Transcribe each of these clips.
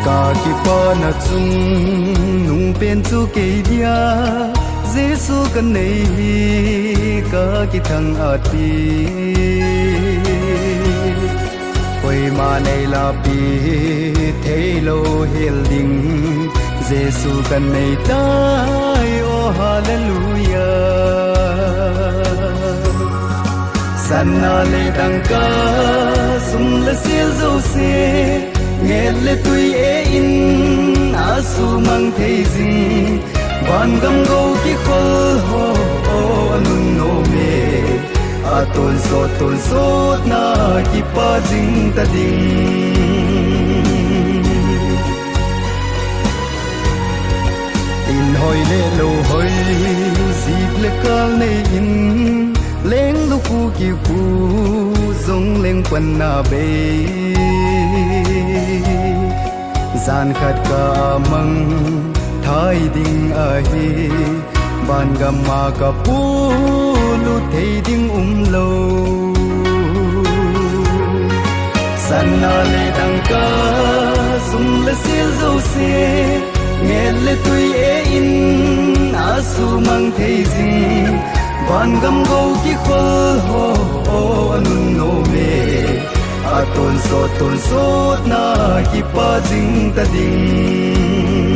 cả kỳ pa na chung nung pen chu ke dia Giêsu kan nei cả kỳ thằng ati quay mà này là pi thế lo hiền đình Giêsu kan nei tai oh hallelujah sana le dang ka sum le sil zo se nghe le tui e in asu mang thei zing van gam go ki khol ho anun no me aton sot na ki pa jing ta ding in hoi le lo hoi zip le kal nei in leng lu khu ki khu zong leng pan na be gian khát cả măng thái ding a hi ban gam ma ka pu lu thei ding lo san na le dang ka sum le sil zo se nghe le tui e in asu mang thei zing van gam go ki khol ho anun no me aton sot na ki pa jing ta ding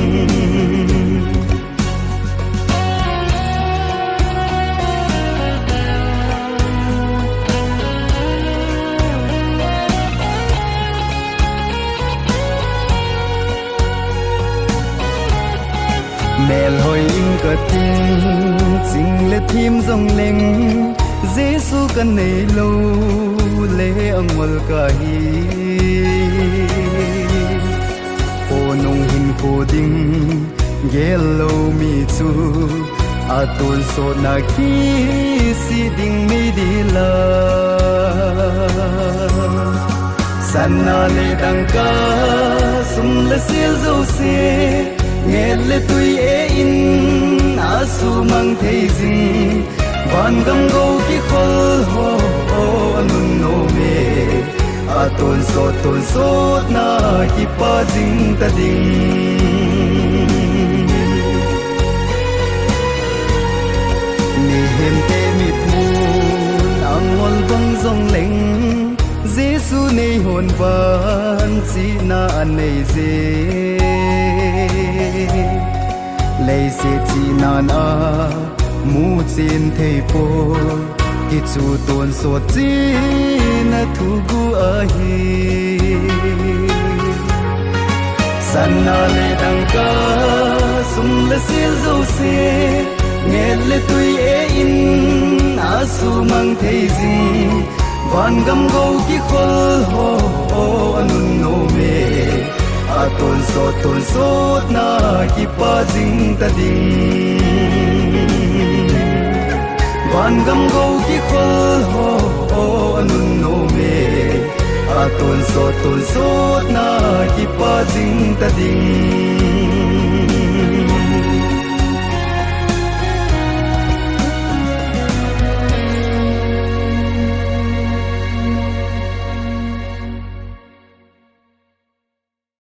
mel hoi in ka ting jing le thim zong leng Giêsu kan nei lo le angwal ka hi o nong hin ko ding gel lo mi chu atul so na ki si ding me di la sana le dang ka sum le sil zo se nghe le tui e in asu mang thei zing van gam go ki khol ho anun no me aton sot na ki pa jing ta ding ni hem te mit mun angol bang zong leng Giêsu nei hồn van chi na an nei je lei se chi nan a mu chin thei po ki chu ton so chi na thu gu a hi san na le dang ka sum le sil zo se nghe le tui e in asu mang thei zing van gam go ki khol ho anun no me aton sot na ki pa jing ta ding van gam go ki khol ho anun no me aton sot na ki pa jing ta ding